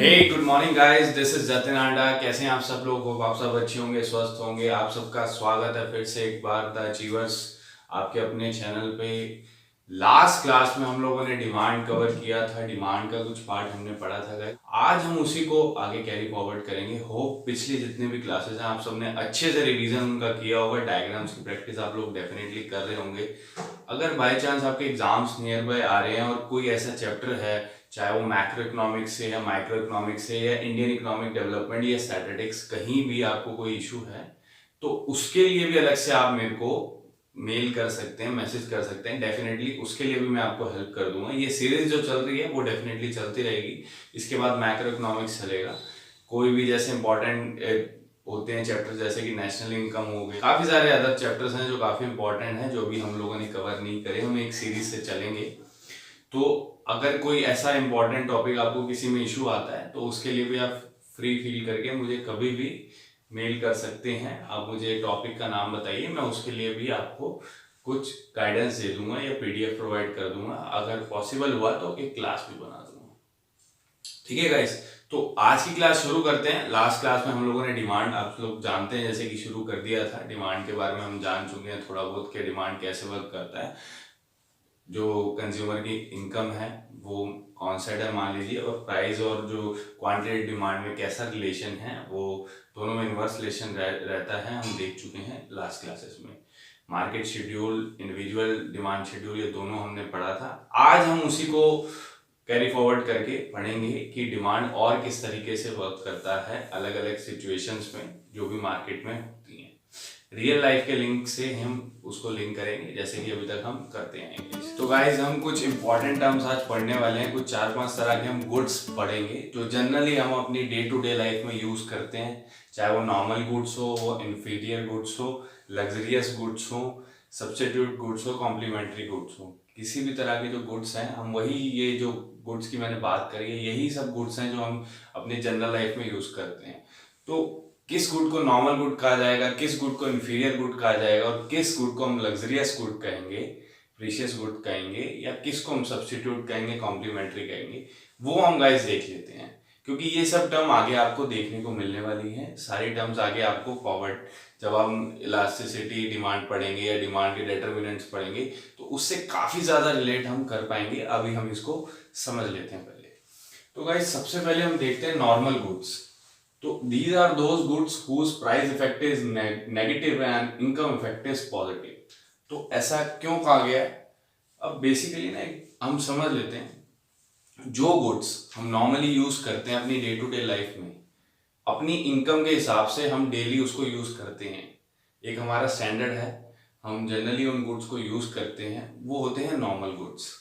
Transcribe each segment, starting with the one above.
Hey good morning guys, this is Jatin Anda. कैसे हैं आप सब लोग? होप आप सब अच्छे होंगे, स्वस्थ होंगे। आप सबका स्वागत है फिर से एक बार द अचीवर्स आपके अपने चैनल पे। लास्ट क्लास में हम लोगों ने डिमांड कवर किया था, डिमांड का कुछ पार्ट हमने पढ़ा था गाइस। आज हम उसी को आगे कैरी फॉरवर्ड करेंगे। होप पिछले जितने भी क्लासेस हैं आप सबने अच्छे से रिवीजन उनका किया होगा, डायग्राम्स की प्रैक्टिस आप लोग डेफिनेटली कर रहे होंगे। अगर बाय चांस आपके एग्जाम्स नियर बाय आ रहे हैं और कोई ऐसा चैप्टर है, चाहे वो मैक्रो इकोनॉमिक्स से या माइक्रो इकोनॉमिक्स से या इंडियन इकोनॉमिक डेवलपमेंट या स्टैटिस्टिक्स, कहीं भी आपको कोई इशू है तो उसके लिए भी अलग से आप मेरे को मेल कर सकते हैं, मैसेज कर सकते हैं। डेफिनेटली उसके लिए भी मैं आपको हेल्प कर दूंगा। ये सीरीज जो चल रही है वो डेफिनेटली चलती रहेगी। इसके बाद मैक्रो इकोनॉमिक्स चलेगा। कोई भी जैसे इंपॉर्टेंट होते हैं चैप्टर, जैसे कि नेशनल इनकम हो गए, काफी सारे अदर चैप्टर्स हैं जो काफी इंपॉर्टेंट हैं, जो भी हम लोगों ने कवर नहीं करे। हम एक सीरीज से चलेंगे। तो अगर कोई ऐसा इंपॉर्टेंट टॉपिक आपको किसी में इशू आता है तो उसके लिए भी आप फ्री फील करके मुझे कभी भी मेल कर सकते हैं। आप मुझे टॉपिक का नाम बताइए, मैं उसके लिए भी आपको कुछ गाइडेंस दे दूंगा या पीडीएफ प्रोवाइड कर दूंगा। अगर पॉसिबल हुआ तो एक क्लास भी बना दूंगा। ठीक है गाइस, तो आज की क्लास शुरू करते हैं। लास्ट क्लास में हम लोगों ने डिमांड, आप लोग जानते हैं, जैसे कि शुरू कर दिया था। डिमांड के बारे में हम जान चुके हैं थोड़ा बहुत कि डिमांड कैसे वर्क करता है। जो कंज्यूमर की इनकम है वो कौन साइड है मान लीजिए, और प्राइस और जो क्वांटिटी डिमांड में कैसा रिलेशन है, वो दोनों में इन्वर्स रिलेशन रहता है। हम देख चुके हैं लास्ट क्लासेस में। Market schedule, individual demand schedule, ये दोनों हमने पढ़ा था। आज हम उसी को कैरी फॉरवर्ड करके पढ़ेंगे कि डिमांड और किस तरीके से वर्क करता है अलग अलग सिचुएशंस में जो भी मार्केट में होती हैं। रियल लाइफ के लिंक से हम उसको लिंक करेंगे, जैसे कि अभी तक हम करते हैं। तो गाइज हम कुछ इंपॉर्टेंट टर्म्स आज पढ़ने वाले हैं। कुछ 4-5 तरह के हम गुड्स पढ़ेंगे जो जनरली हम अपनी डे टू डे लाइफ में यूज करते हैं। चाहे वो नॉर्मल गुड्स हो, वो इंफीरियर गुड्स हो, लग्जरियस गुड्स हो, सब्स्टिट्यूट गुड्स हो, कॉम्प्लीमेंट्री गुड्स हो, किसी भी तरह के जो गुड्स हैं, हम वही, ये जो गुड्स की मैंने बात करी है, यही सब गुड्स हैं जो हम अपने जनरल लाइफ में यूज करते हैं। तो किस गुड को नॉर्मल गुड कहा जाएगा, किस गुड को इंफीरियर गुड कहा जाएगा, और किस गुड को हम लग्जरियस गुड कहेंगे, प्रीशियस गुड कहेंगे, या किसको हम सब्स्टिट्यूट कहेंगे, कॉम्प्लीमेंट्री कहेंगे, वो हम गाइस देख लेते हैं। क्योंकि ये सब टर्म आगे आपको देखने को मिलने वाली है। सारी टर्म्स आगे आपको फॉरवर्ड, जब हम इलास्टिसिटी डिमांड पढ़ेंगे या डिमांड के डिटर्मिनेंट्स पढ़ेंगे तो उससे काफी ज्यादा रिलेट हम कर पाएंगे। अभी हम इसको समझ लेते हैं पहले। तो गाइस सबसे पहले हम देखते हैं नॉर्मल गुड्स। तो these are those goods whose price effect is negative and income effect is positive। तो ऐसा क्यों कहा गया है? अब बेसिकली ना हम समझ लेते हैं। जो गुड्स हम नॉर्मली यूज करते हैं अपनी डे टू डे लाइफ में, अपनी इनकम के हिसाब से हम डेली उसको यूज करते हैं। एक हमारा स्टैंडर्ड है, हम जनरली उन गुड्स को यूज करते हैं, वो होते हैं नॉर्मल गुड्स।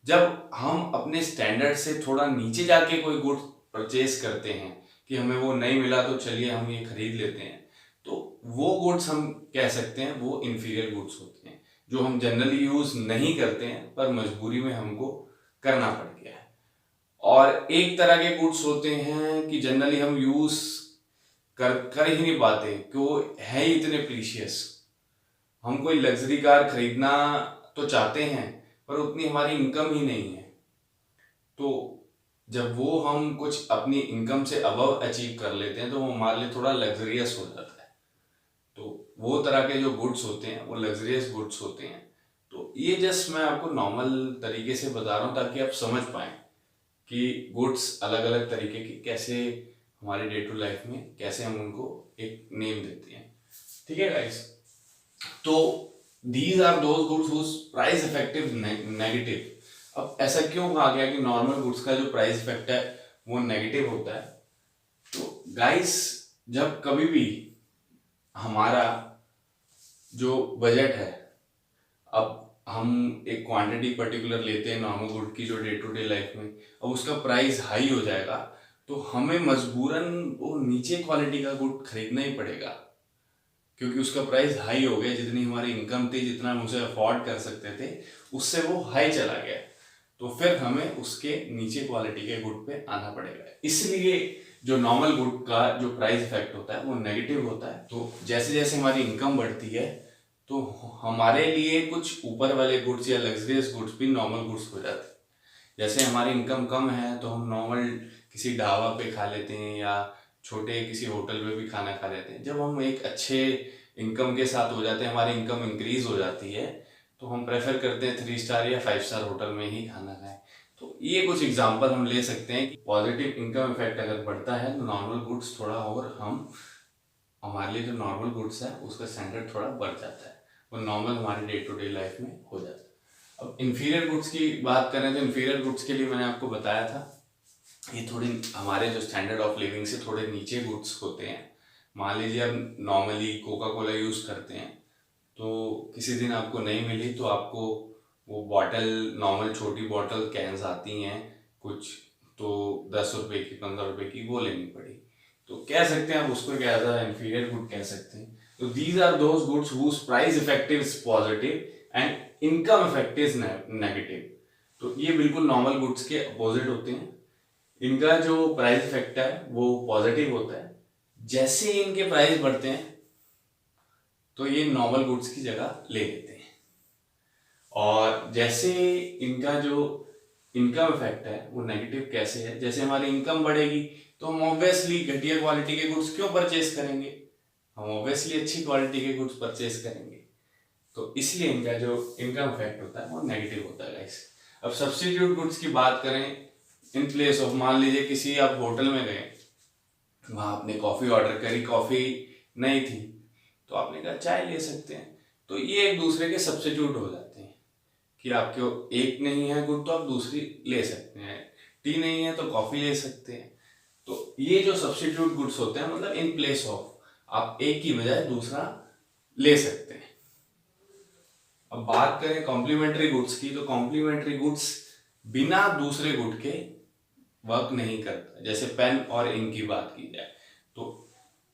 जब हम अपने स्टैंडर्ड से थोड़ा नीचे जाके कोई गुड्स परचेज करते हैं कि हमें वो नहीं मिला तो चलिए हम ये खरीद लेते हैं, तो वो गुड्स हम कह सकते हैं वो इंफीरियर गुड्स होते हैं, जो हम जनरली यूज नहीं करते हैं पर मजबूरी में हमको करना पड़ गया है। और एक तरह के गुड्स होते हैं कि जनरली हम यूज कर ही नहीं पाते, कि वो है ही इतने प्रीशियस। हम कोई लग्जरी कार खरीदना तो चाहते हैं पर उतनी हमारी इनकम ही नहीं है। तो जब वो हम कुछ अपनी इनकम से अबव अचीव कर लेते हैं तो वो हमारे लिए थोड़ा लग्जरियस हो जाता है। तो वो तरह के जो गुड्स होते हैं वो लग्जरियस गुड्स होते हैं। तो ये जस्ट मैं आपको नॉर्मल तरीके से बता रहा हूँ ताकि आप समझ पाएं कि गुड्स अलग अलग तरीके की कैसे हमारे डे टू लाइफ में कैसे हम उनको एक नेम देते हैं। ठीक है गाइस, तो these are those goods whose price effective negative. अब ऐसा क्यों कहा गया कि नॉर्मल गुड्स का जो प्राइस इफेक्ट है वो नेगेटिव होता है? तो गाइस जब कभी भी हमारा जो बजट है, अब हम एक क्वांटिटी पर्टिकुलर लेते हैं नॉर्मल गुड की जो डे टू डे लाइफ में, अब उसका प्राइस हाई हो जाएगा तो हमें मजबूरन वो नीचे क्वालिटी का गुड खरीदना ही पड़ेगा, क्योंकि उसका प्राइस हाई हो गया। जितनी हमारी इनकम थी, जितना हम उसे अफोर्ड कर सकते थे, उससे वो हाई चला गया, तो फिर हमें उसके नीचे क्वालिटी के गुड पे आना पड़ेगा। इसलिए जो नॉर्मल गुड का जो प्राइस इफेक्ट होता है वो नेगेटिव होता है। तो जैसे जैसे हमारी इनकम बढ़ती है तो हमारे लिए कुछ ऊपर वाले गुड्स या लग्जरियस गुड्स भी नॉर्मल गुड्स हो जाते हैं। जैसे हमारी इनकम कम है तो हम नॉर्मल किसी ढाबा पे खा लेते हैं या छोटे किसी होटल पे भी खाना खा लेते हैं। जब हम एक अच्छे इनकम के साथ हो जाते हैं, हमारी इनकम इंक्रीज हो जाती है, तो हम प्रेफर करते हैं 3 स्टार या 5 स्टार होटल में ही खाना खाएं। तो ये कुछ एग्जांपल हम ले सकते हैं कि पॉजिटिव इनकम इफेक्ट अगर बढ़ता है तो नॉर्मल गुड्स थोड़ा और हमारे लिए जो नॉर्मल गुड्स है उसका स्टैंडर्ड थोड़ा बढ़ जाता है, वो नॉर्मल हमारे डे टू डे लाइफ में हो जाता है। अब इन्फीरियर गुड्स की बात करें तो इन्फीरियर गुड्स के लिए मैंने आपको बताया था, ये थोड़ी हमारे जो स्टैंडर्ड ऑफ लिविंग से थोड़े नीचे गुड्स होते हैं। मान लीजिए आप नॉर्मली कोका कोला यूज़ करते हैं, तो किसी दिन आपको नहीं मिली तो आपको वो बॉटल, नॉर्मल छोटी बॉटल कैंस आती हैं कुछ, तो 10 रुपए की 15 रुपए की वो लेनी पड़ी। तो कह सकते हैं आप उसको एक एज अ इंफीरियर गुड कह सकते हैं। तो these are those goods whose price effective is positive and income effect is negative. तो ये बिल्कुल नॉर्मल गुड्स के अपोजिट होते हैं। इनका जो प्राइस इफेक्ट है वो पॉजिटिव होता है। जैसे ही इनके प्राइस बढ़ते हैं तो ये नॉर्मल गुड्स की जगह ले लेते हैं, और जैसे इनका जो इनकम इफेक्ट है वो नेगेटिव कैसे है, जैसे हमारी इनकम बढ़ेगी तो हम ऑब्वियसली घटिया क्वालिटी के गुड्स क्यों परचेस करेंगे, हम ऑब्वियसली अच्छी क्वालिटी के गुड्स परचेस करेंगे। तो इसलिए इनका जो इनकम इफेक्ट होता है वो नेगेटिव होता है गाइस। अब सब्स्टिट्यूट गुड्स की बात करें, इन प्लेस ऑफ, मान लीजिए किसी आप होटल में गए, वहां आपने कॉफी ऑर्डर करी, कॉफी नहीं थी तो आपने कहा चाय ले सकते हैं। तो ये एक दूसरे के सब्स्टिट्यूट हो जाते हैं कि आपके एक नहीं है गुड तो आप दूसरी ले सकते हैं, टी नहीं है तो कॉफी ले सकते हैं। तो ये जो सब्स्टिट्यूट गुड्स होते हैं, मतलब इन प्लेस ऑफ, आप एक की बजाय दूसरा ले सकते हैं। अब बात करें कॉम्प्लीमेंट्री गुड्स की, तो कॉम्प्लीमेंट्री गुड्स बिना दूसरे गुड के वर्क नहीं करता। जैसे पेन और इंक की बात की जाए तो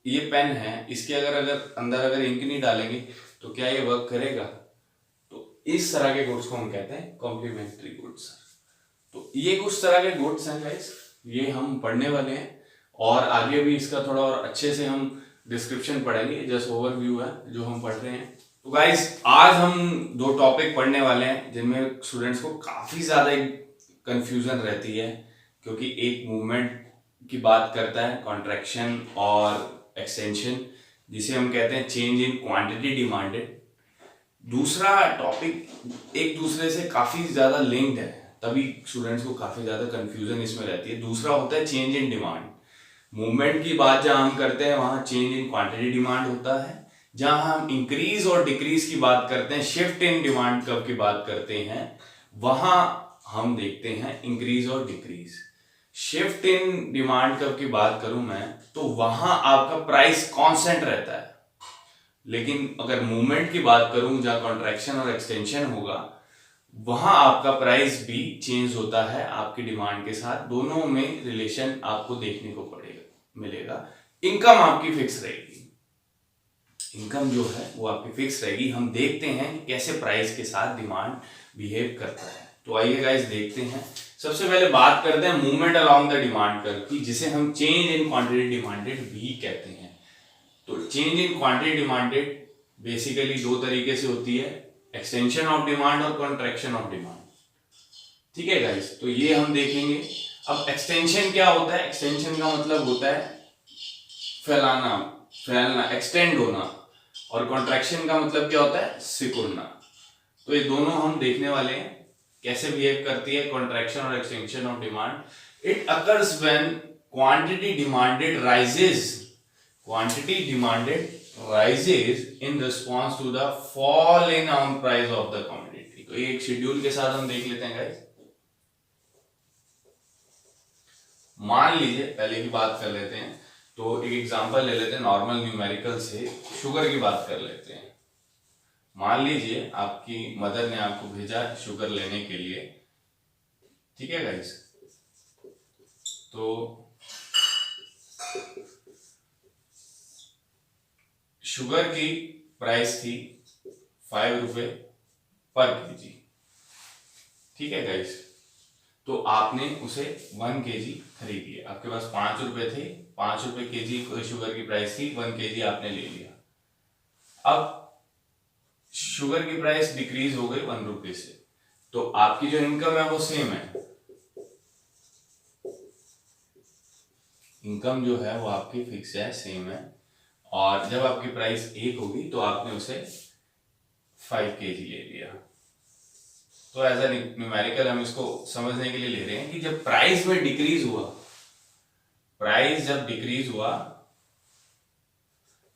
ये पेन है, इसके अगर अंदर अगर इंक नहीं डालेंगे तो क्या ये वर्क करेगा? तो इस तरह के गुड्स को हम कहते हैं कॉम्प्लीमेंट्री गुड्स। तो ये कुछ तरह के गुड्स हैं गाइस, ये हम पढ़ने वाले हैं और आगे भी इसका थोड़ा और अच्छे से हम डिस्क्रिप्शन पढ़ेंगे, जस्ट ओवरव्यू है जो हम पढ़ रहे हैं। तो गाइस आज हम 2 टॉपिक पढ़ने वाले हैं जिनमें स्टूडेंट्स को काफी ज्यादा कंफ्यूजन रहती है, क्योंकि एक मूवमेंट की बात करता है कॉन्ट्रैक्शन और एक्सटेंशन, जिसे हम कहते हैं चेंज इन क्वांटिटी डिमांडेड। दूसरा टॉपिक एक दूसरे से काफी ज्यादा लिंक्ड है, तभी स्टूडेंट्स को काफी ज्यादा कंफ्यूजन इसमें रहती है। दूसरा होता है चेंज इन डिमांड। मूवमेंट की बात जहां हम करते हैं वहां चेंज इन क्वांटिटी डिमांड होता है, जहां हम इंक्रीज और डिक्रीज की बात करते हैं, शिफ्ट इन डिमांड कब की बात करते हैं, वहां हम देखते हैं इंक्रीज और डिक्रीज। शिफ्ट इन डिमांड कब की बात करूं मैं तो वहां आपका प्राइस कांस्टेंट रहता है, लेकिन अगर मूवमेंट की बात करूं जहां कॉन्ट्रैक्शन और एक्सटेंशन होगा वहां आपका प्राइस भी चेंज होता है आपकी डिमांड के साथ। दोनों में रिलेशन आपको देखने को मिलेगा। इनकम आपकी फिक्स रहेगी, इनकम जो है वो आपकी फिक्स रहेगी। हम देखते हैं कि कैसे प्राइस के साथ डिमांड बिहेव करता है। तो आइए गाइस देखते हैं। सबसे पहले बात करते हैं movement along the demand curve की, जिसे हम चेंज इन क्वांटिटी डिमांडेड भी कहते हैं। तो change in quantity demanded basically 2 तरीके से होती है, एक्सटेंशन ऑफ डिमांड और कॉन्ट्रैक्शन ऑफ डिमांड। ठीक है गाइस, तो ये हम देखेंगे। अब एक्सटेंशन क्या होता है? एक्सटेंशन का मतलब होता है फैलाना, एक्सटेंड होना, और कॉन्ट्रैक्शन का मतलब क्या होता है? सिकुड़ना। तो ये दोनों हम देखने वाले हैं कैसे बिहेव करती है कॉन्ट्रैक्शन और extension of demand. It occurs when quantity demanded rises, quantity demanded rises in response to the fall in on price of the commodity. तो ये एक शेड्यूल के साथ हम देख लेते हैं गाइस। मान लीजिए, पहले की बात कर लेते हैं, तो एक एग्जांपल ले लेते हैं नॉर्मल न्यूमेरिकल से, शुगर की बात कर लेते हैं। मान लीजिए आपकी मदर ने आपको भेजा शुगर लेने के लिए, ठीक है गाइस। तो शुगर की प्राइस थी 5 रुपए पर केजी, ठीक है गाइस। तो आपने उसे 1 केजी खरीद लिया, आपके पास 5 रुपए थे, 5 रुपए केजी शुगर की प्राइस थी, 1 केजी आपने ले लिया। अब शुगर की प्राइस डिक्रीज हो गई 1 रुपए से, तो आपकी जो इनकम है वो सेम है, इनकम जो है वो आपकी फिक्स है, सेम है। और जब आपकी प्राइस 1 होगी तो आपने उसे 5 kg ले लिया। तो एज अ न्यूमेरिकल हम इसको समझने के लिए ले रहे हैं कि जब प्राइस में डिक्रीज हुआ, प्राइस जब डिक्रीज हुआ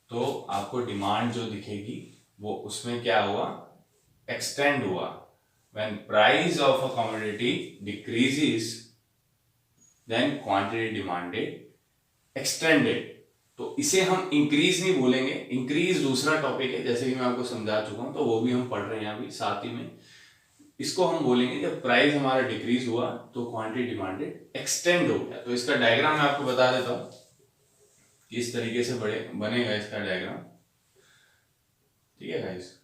तो आपको डिमांड जो दिखेगी वो उसमें क्या हुआ, एक्सटेंड हुआ। When price of a commodity decreases then quantity demanded extended. तो इसे हम इंक्रीज नहीं बोलेंगे, इंक्रीज दूसरा टॉपिक है, जैसे कि मैं आपको समझा चुका हूं, तो वो भी हम पढ़ रहे हैं अभी साथ ही में। इसको हम बोलेंगे जब प्राइस हमारा डिक्रीज हुआ तो क्वांटिटी डिमांडेड एक्सटेंड हो गया। तो इसका डायग्राम मैं आपको बता देता हूं कि इस तरीके से बनेगा इसका डायग्राम। ठीक है गाइस,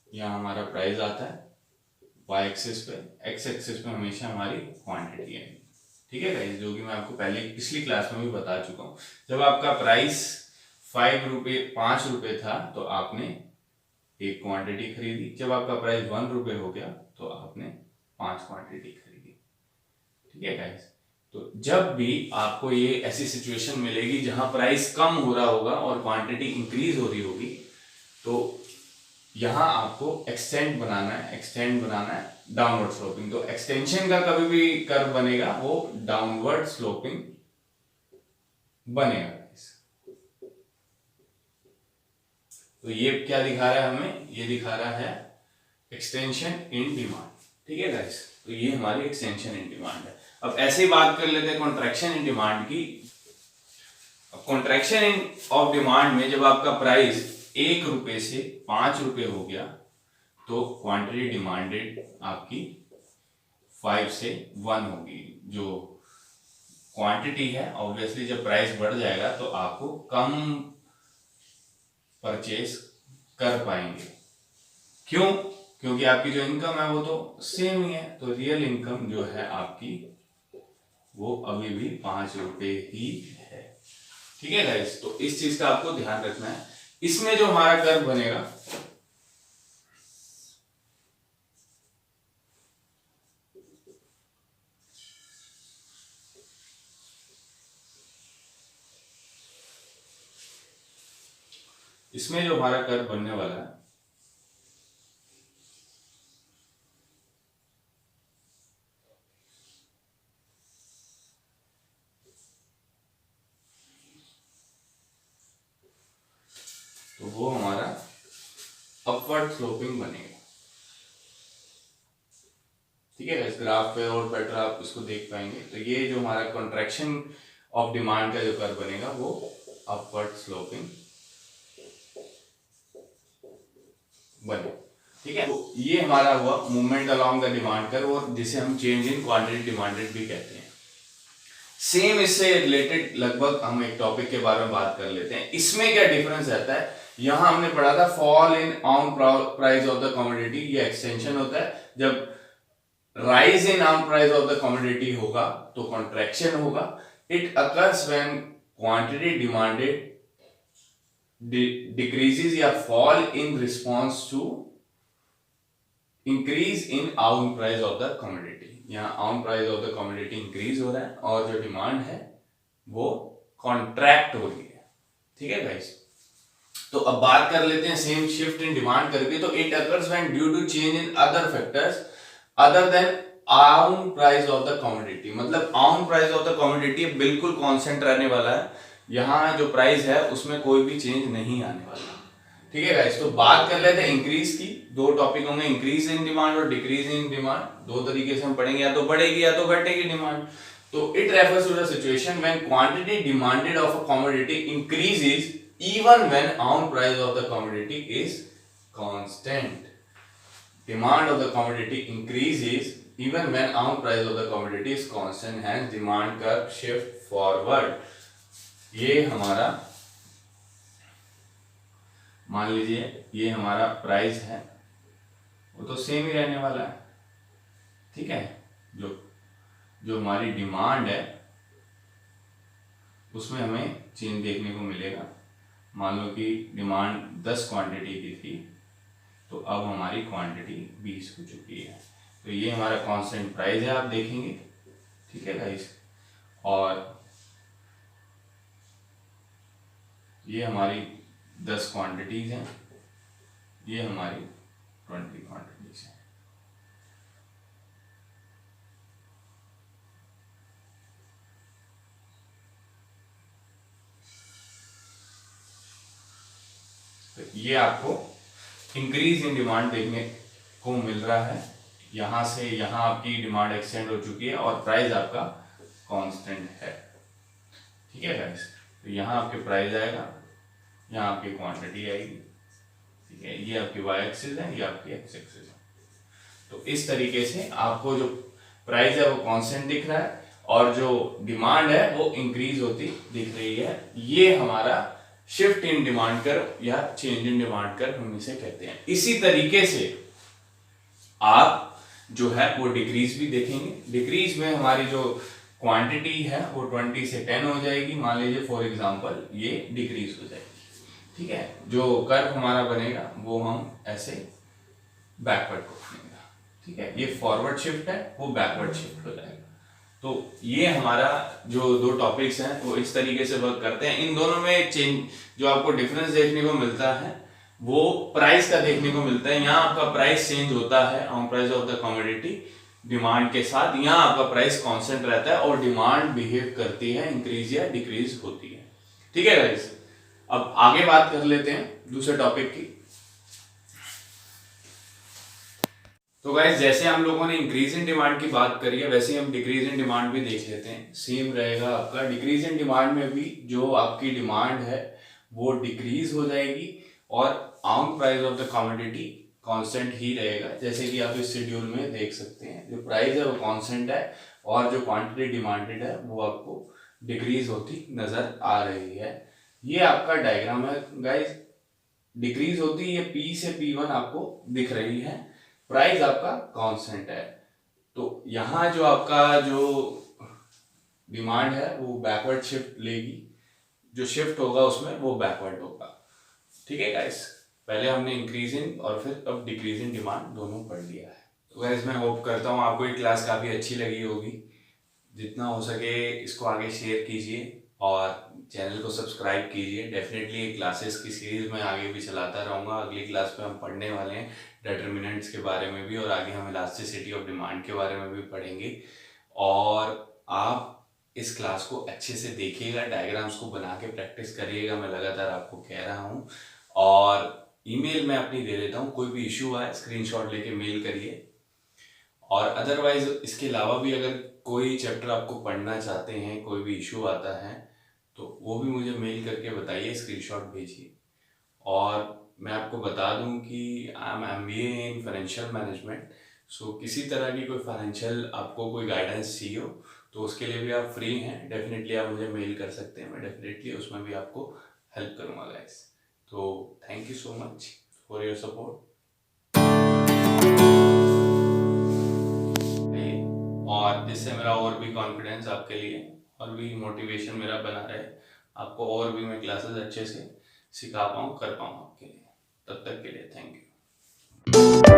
यहाँ हमारा प्राइस आता है y एक्सिस पे, x एक्सिस पे हमेशा हमारी क्वांटिटी है। ठीक है गाइस, जो कि मैं आपको पहले पिछली क्लास में भी बता चुका हूँ। जब आपका प्राइस 5 रुपए था तो आपने एक क्वांटिटी खरीदी, जब आपका प्राइस 1 रुपए हो गया तो आपने 5 क्वांटिटी खरीदी। ठीक है गाइस, तो जब भी आपको ये ऐसी सिचुएशन मिलेगी जहां प्राइस कम हो रहा होगा और क्वांटिटी इंक्रीज हो रही होगी, तो यहां आपको एक्सटेंड बनाना है डाउनवर्ड स्लोपिंग। तो एक्सटेंशन का कभी भी कर्व बनेगा वो डाउनवर्ड स्लोपिंग बनेगा। तो ये क्या दिखा रहा है हमें, ये दिखा रहा है एक्सटेंशन इन डिमांड। ठीक है गाइस, तो ये हमारी एक्सटेंशन इन डिमांड है। अब ऐसे ही बात कर लेते हैं कॉन्ट्रैक्शन इन डिमांड की। कॉन्ट्रैक्शन इन ऑफ डिमांड में जब आपका प्राइस 1 रुपए से 5 रुपए हो गया तो क्वांटिटी डिमांडेड आपकी 5 से 1 होगी। जो क्वांटिटी है ऑब्वियसली जब प्राइस बढ़ जाएगा तो आपको कम परचेज कर पाएंगे। क्यों? क्योंकि आपकी जो इनकम है वो तो सेम ही है, तो रियल इनकम जो है आपकी वो अभी भी 5 रुपए ही है। ठीक है गाइस, तो इस चीज का आपको ध्यान रखना है। इसमें जो हमारा कर्व बनेगा इसमें जो हमारा कर्व बनने वाला है तो वो हमारा अपवर्ड स्लोपिंग बनेगा। ठीक है, इस ग्राफ पे और बेटर आप इसको देख पाएंगे। तो ये जो हमारा कॉन्ट्रैक्शन ऑफ डिमांड का जो कर्व बनेगा वो अपवर्ड स्लोपिंग बने। ठीक है, तो ये हमारा हुआ movement along the demand curve, और जिसे हम चेंज इन क्वांटिटी डिमांडेड भी कहते हैं। सेम इससे रिलेटेड लगभग हम एक टॉपिक के बारे में बात कर लेते हैं। इसमें क्या डिफरेंस रहता है, यहां हमने पढ़ा था fall in on price of the commodity, ये एक्सटेंशन होता है। जब rise in on price of the commodity होगा तो कॉन्ट्रैक्शन होगा। It occurs when quantity demanded decreases या fall in response to increase in on price of the commodity. यहाँ own price of the commodity increase हो रहा है और जो डिमांड है वो कॉन्ट्रैक्ट हो रही है। ठीक है गाइस, तो अब बात कर लेते हैं सेम शिफ्ट इन डिमांड करके। तो it occurs when due to change in other factors other than own price of the commodity. मतलब own price of the commodity बिल्कुल कांस्टेंट रहने वाला है, यहाँ जो प्राइस है उसमें कोई भी चेंज नहीं आने वाला। ठीक है गाइस, तो बात कर लेते हैं इंक्रीज की। दो टॉपिक होंगे, इंक्रीज इन डिमांड और डिक्रीज इन डिमांड। दो तरीके से हम पढ़ेंगे, या तो बढ़ेगी या तो घटेगी डिमांड। तो it refers to the situation when quantity demanded of a commodity increases even when own price of the commodity is constant. Demand of the commodity increases even when own price of the commodity is constant, hence demand curve shift forward. ये हमारा मान लीजिए ये हमारा price है, वो तो same ही रहने वाला है। ठीक है, जो जो हमारी डिमांड है उसमें हमें चेंज देखने को मिलेगा। मान लो कि डिमांड 10 क्वांटिटी की थी, तो अब हमारी क्वांटिटी 20 हो चुकी है। तो ये हमारा कांस्टेंट प्राइस है, आप देखेंगे, ठीक है गाइस। और ये हमारी 10 क्वांटिटीज हैं, ये हमारी 20 क्वांटिटीज हैं। तो ये आपको इंक्रीज इन डिमांड देखने को मिल रहा है। यहाँ से यहाँ आपकी डिमांड एक्सटेंड हो चुकी है और प्राइस आपका कांस्टेंट है, ठीक है गाइस। तो यहाँ आपके प्राइस आएगा, यहाँ आपकी क्वांटिटी आएगी, ठीक है। ये आपकी वाई एक्सिस है, ये आपकी एक्स एक्सिस है। तो इस तरीके से आपको जो प्राइस है वो कांस्टेंट दिख रहा है और जो डिमांड है वो इंक्रीज होती दिख रही है। ये हमारा शिफ्ट इन डिमांड कर्व या चेंज इन डिमांड कर्व हम इसे कहते हैं। इसी तरीके से आप जो है वो डिक्रीज भी देखेंगे। डिक्रीज में हमारी जो क्वांटिटी है वो 20 से 10 हो जाएगी, मान लीजिए फॉर एग्जांपल ये डिक्रीज हो जाएगी, ठीक है। जो कर्व हमारा बनेगा वो हम ऐसे बैकवर्ड को बनेगा, ठीक है। ये फॉरवर्ड शिफ्ट है, वो बैकवर्ड शिफ्ट हो जाएगा। तो ये हमारा जो दो टॉपिक्स हैं वो इस तरीके से वर्क करते हैं। इन दोनों में चेंज जो आपको डिफरेंस देखने को मिलता है वो प्राइस का देखने को मिलता है। यहाँ आपका प्राइस चेंज होता है on price of the commodity demand के साथ, यहाँ आपका प्राइस कांस्टेंट रहता है और डिमांड बिहेव करती है, इंक्रीज या डिक्रीज होती है, ठीक है गाइस। अब आगे बात कर लेते हैं दूसरे टॉपिक की। तो गाइस जैसे हम लोगों ने इंक्रीज इन डिमांड की बात करी है, वैसे ही हम डिक्रीज इन डिमांड भी देख लेते हैं। सेम रहेगा आपका। डिक्रीज इन डिमांड में भी जो आपकी डिमांड है वो डिक्रीज हो जाएगी और own price of the commodity constant ही रहेगा। जैसे कि आप इस शेड्यूल में देख सकते हैं, जो प्राइस है वो कांस्टेंट है और जो क्वांटिटी डिमांडेड है वो आपको डिक्रीज होती नजर आ रही है। ये आपका डायग्राम है गाइस। डिक्रीज होती है, P से P1 आपको दिख रही है, प्राइस आपका कांस्टेंट है। तो यहाँ जो आपका जो डिमांड है वो बैकवर्ड शिफ्ट लेगी, जो शिफ्ट होगा उसमें वो बैकवर्ड होगा, ठीक है गाइस। पहले हमने इंक्रीज इन और फिर अब डिक्रीज इन डिमांड दोनों पढ़ लिया है। तो गाइस मैं होप करता हूँ आपको ये क्लास काफ़ी अच्छी लगी होगी। जितना हो सके इसको आगे शेयर कीजिए और चैनल को सब्सक्राइब कीजिए। डेफिनेटली ये क्लासेस की सीरीज मैं आगे भी चलाता रहूँगा। अगली क्लास में हम पढ़ने वाले हैं डिटर्मिनेंट्स के बारे में भी और आगे हम इलास्टिसिटी ऑफ डिमांड के बारे में भी पढ़ेंगे। और आप इस क्लास को अच्छे से देखिएगा, डायग्राम्स को बना के प्रैक्टिस करिएगा, मैं लगातार आपको कह रहा हूँ। और ईमेल मैं अपनी दे देता हूँ, कोई भी इशू आए स्क्रीनशॉट लेके मेल करिए। और अदरवाइज इसके अलावा भी अगर कोई चैप्टर आपको पढ़ना चाहते हैं, कोई भी इशू आता है तो वो भी मुझे मेल करके बताइए, स्क्रीनशॉट भेजिए। और मैं आपको बता दूं कि I am MBA in financial management. So किसी तरह की कोई फाइनेंशियल आपको कोई गाइडेंस चाहिए हो तो उसके लिए भी आप फ्री हैं। डेफिनेटली आप मुझे मेल कर सकते हैं, मैं डेफिनेटली उसमें भी आपको हेल्प करूँगा गाइस। तो thank you so much for your support. और इससे मेरा और भी कॉन्फिडेंस आपके लिए और भी मोटिवेशन मेरा बना रहे, आपको और भी मैं क्लासेस अच्छे से सिखा पाऊँ, कर पाऊँ आपके लिए। तब तक के लिए थैंक यू।